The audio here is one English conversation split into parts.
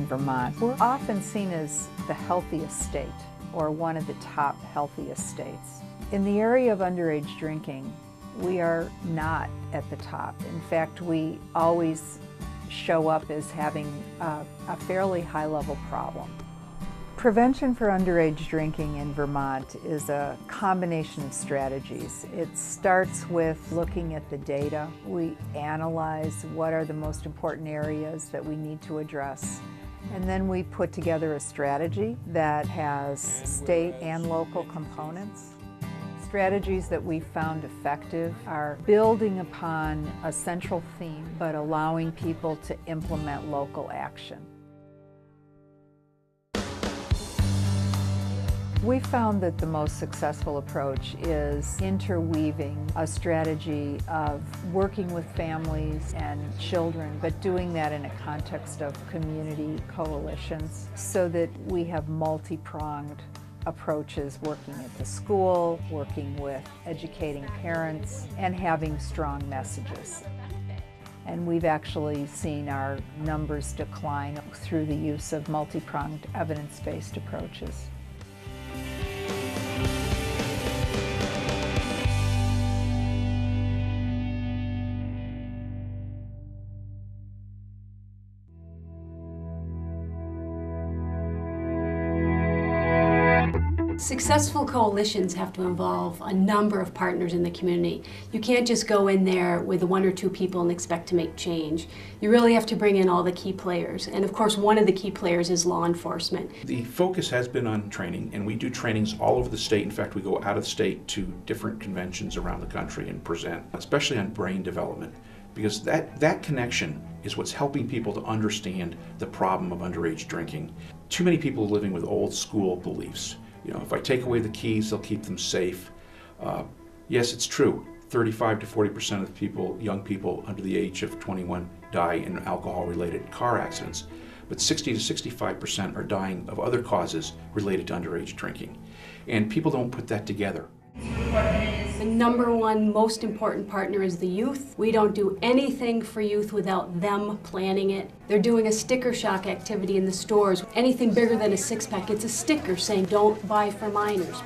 Vermont. We're often seen as the healthiest state, or one of the top healthiest states. In the area of underage drinking, we are not at the top. In fact, we always show up as having a fairly high-level problem. Prevention for underage drinking in Vermont is a combination of strategies. It starts with looking at the data. We analyze what are the most important areas that we need to address. And then we put together a strategy that has state and local components. Strategies that we found effective are building upon a central theme, but allowing people to implement local action. We found that the most successful approach is interweaving a strategy of working with families and children, but doing that in a context of community coalitions so that we have multi-pronged approaches, working at the school, working with educating parents, and having strong messages. And we've actually seen our numbers decline through the use of multi-pronged evidence-based approaches. Successful coalitions have to involve a number of partners in the community. You can't just go in there with one or two people and expect to make change. You really have to bring in all the key players. And of course, one of the key players is law enforcement. The focus has been on training, and we do trainings all over the state. In fact, we go out of state to different conventions around the country and present, especially on brain development, because that connection is what's helping people to understand the problem of underage drinking. Too many people are living with old school beliefs. You know, if I take away the keys, they'll keep them safe. Yes, it's true. 35 to 40% of people, young people under the age of 21 die in alcohol-related car accidents, but 60 to 65% are dying of other causes related to underage drinking. And people don't put that together. The number one most important partner is the youth. We don't do anything for youth without them planning it. They're doing a sticker shock activity in the stores. Anything bigger than a six-pack, it's a sticker saying don't buy for minors.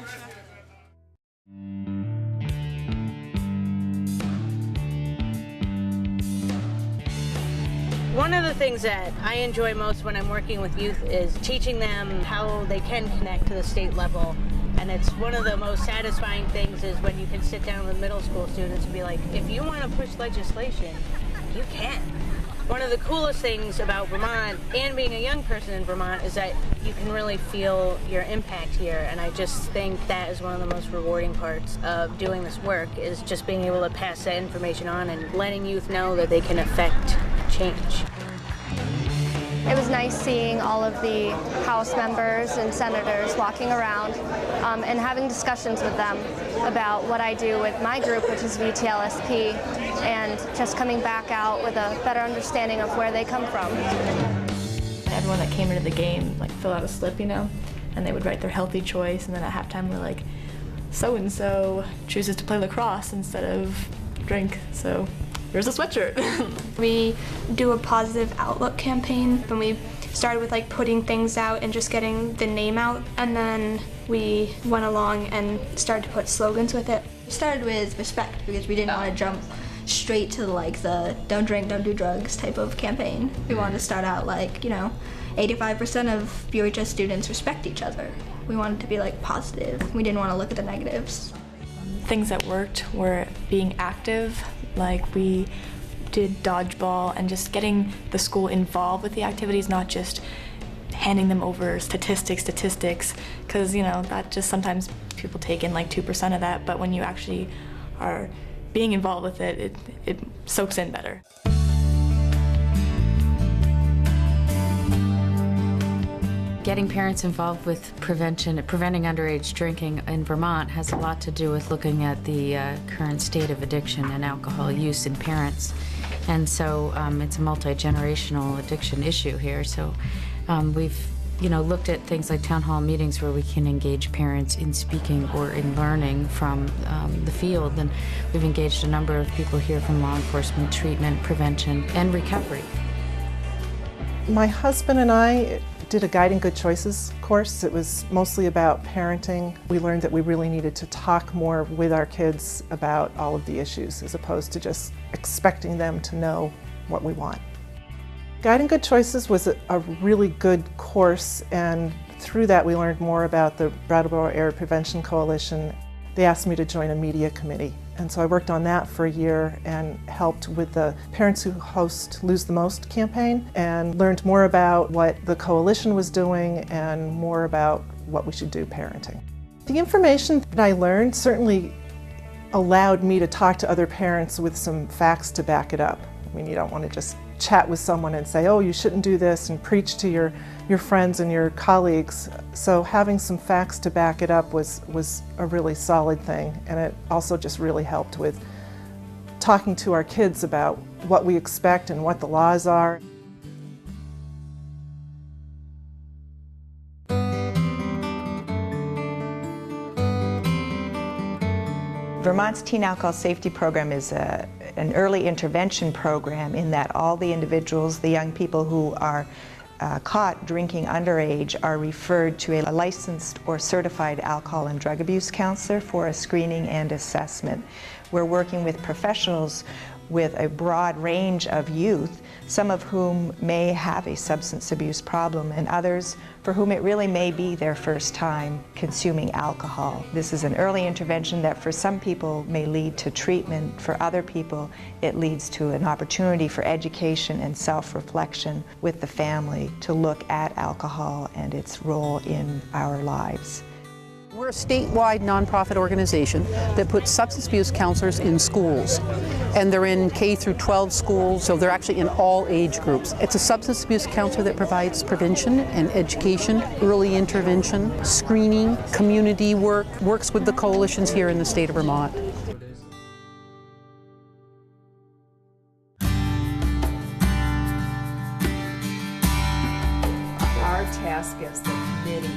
One of the things that I enjoy most when I'm working with youth is teaching them how they can connect to the state level. And it's one of the most satisfying things is when you can sit down with middle school students and be like, if you want to push legislation, you can. One of the coolest things about Vermont and being a young person in Vermont is that you can really feel your impact here. And I just think that is one of the most rewarding parts of doing this work, is just being able to pass that information on and letting youth know that they can affect change. It was nice seeing all of the House members and senators walking around and having discussions with them about what I do with my group, which is VTLSP, and just coming back out with a better understanding of where they come from. Everyone that came into the game fill out a slip, you know, and they would write their healthy choice, and then at halftime we're like, so-and-so chooses to play lacrosse instead of drink, so here's a sweatshirt. We do a positive outlook campaign, and we started with putting things out and just getting the name out, and then we went along and started to put slogans with it. We started with respect because we didn't want to jump straight to the don't drink, don't do drugs type of campaign. We wanted to start out 85% of BOHS students respect each other. We wanted to be positive. We didn't want to look at the negatives. Things that worked were being active, we did dodgeball and just getting the school involved with the activities, not just handing them over statistics, because that just sometimes people take in 2% of that, but when you actually are being involved with it, it soaks in better. Getting parents involved with preventing underage drinking in Vermont has a lot to do with looking at the current state of addiction and alcohol use in parents. And so it's a multi-generational addiction issue here. So we've looked at things like town hall meetings where we can engage parents in speaking or in learning from the field. And we've engaged a number of people here from law enforcement, treatment, prevention, and recovery. My husband and I did a Guiding Good Choices course. It was mostly about parenting. We learned that we really needed to talk more with our kids about all of the issues as opposed to just expecting them to know what we want. Guiding Good Choices was a really good course, and through that we learned more about the Brattleboro Area Prevention Coalition. They asked me to join a media committee, and so I worked on that for a year and helped with the Parents Who Host Lose the Most campaign and learned more about what the coalition was doing and more about what we should do parenting. The information that I learned certainly allowed me to talk to other parents with some facts to back it up. I mean, you don't want to just chat with someone and say, oh, you shouldn't do this, and preach to your friends and your colleagues. So having some facts to back it up was a really solid thing, and it also just really helped with talking to our kids about what we expect and what the laws are. Vermont's Teen Alcohol Safety Program is an early intervention program in that all the individuals, the young people who are caught drinking underage are referred to a licensed or certified alcohol and drug abuse counselor for a screening and assessment. We're working with professionals with a broad range of youth, some of whom may have a substance abuse problem and others for whom it really may be their first time consuming alcohol. This is an early intervention that for some people may lead to treatment. For other people, it leads to an opportunity for education and self-reflection with the family to look at alcohol and its role in our lives. We're a statewide nonprofit organization that puts substance abuse counselors in schools. And they're in K through 12 schools, so they're actually in all age groups. It's a substance abuse counselor that provides prevention and education, early intervention, screening, community work, works with the coalitions here in the state of Vermont. Our task as the committee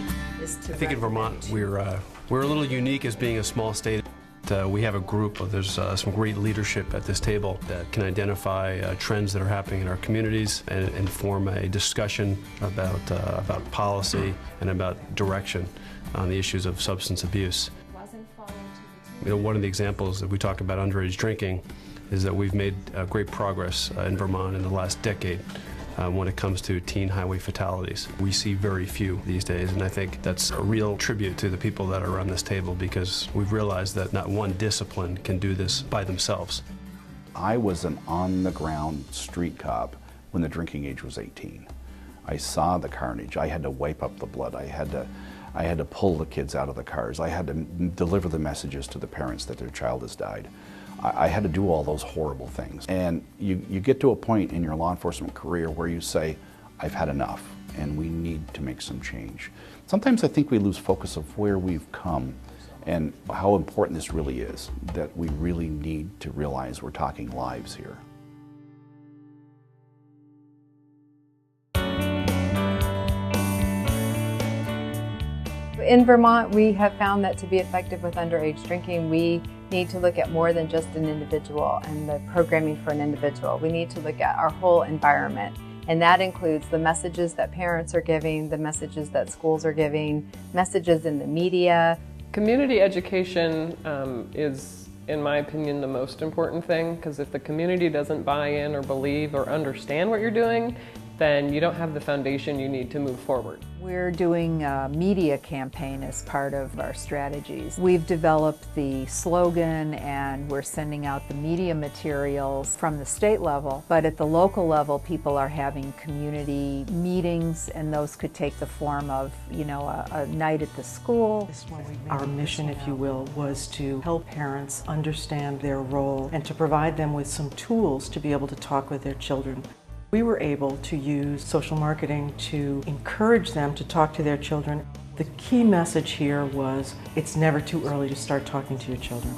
is to I think in Vermont we're a little unique as being a small state. We have a group, there's some great leadership at this table that can identify trends that are happening in our communities and form a discussion about policy and about direction on the issues of substance abuse. You know, one of the examples that we talk about underage drinking is that we've made great progress in Vermont in the last decade. When it comes to teen highway fatalities. We see very few these days, and I think that's a real tribute to the people that are around this table because we've realized that not one discipline can do this by themselves. I was an on-the-ground street cop when the drinking age was 18. I saw the carnage. I had to wipe up the blood. I had to pull the kids out of the cars. I had to deliver the messages to the parents that their child has died. I had to do all those horrible things. And you get to a point in your law enforcement career where you say, I've had enough and we need to make some change. Sometimes I think we lose focus of where we've come and how important this really is, that we really need to realize we're talking lives here. In Vermont, we have found that to be effective with underage drinking, we need to look at more than just an individual and the programming for an individual. We need to look at our whole environment, and that includes the messages that parents are giving, the messages that schools are giving, messages in the media. Community education is, in my opinion, the most important thing, because if the community doesn't buy in or believe or understand what you're doing, then you don't have the foundation you need to move forward. We're doing a media campaign as part of our strategies. We've developed the slogan and we're sending out the media materials from the state level, but at the local level people are having community meetings, and those could take the form of, you know, a night at the school. Our mission, if you will, was to help parents understand their role and to provide them with some tools to be able to talk with their children. We were able to use social marketing to encourage them to talk to their children. The key message here was it's never too early to start talking to your children.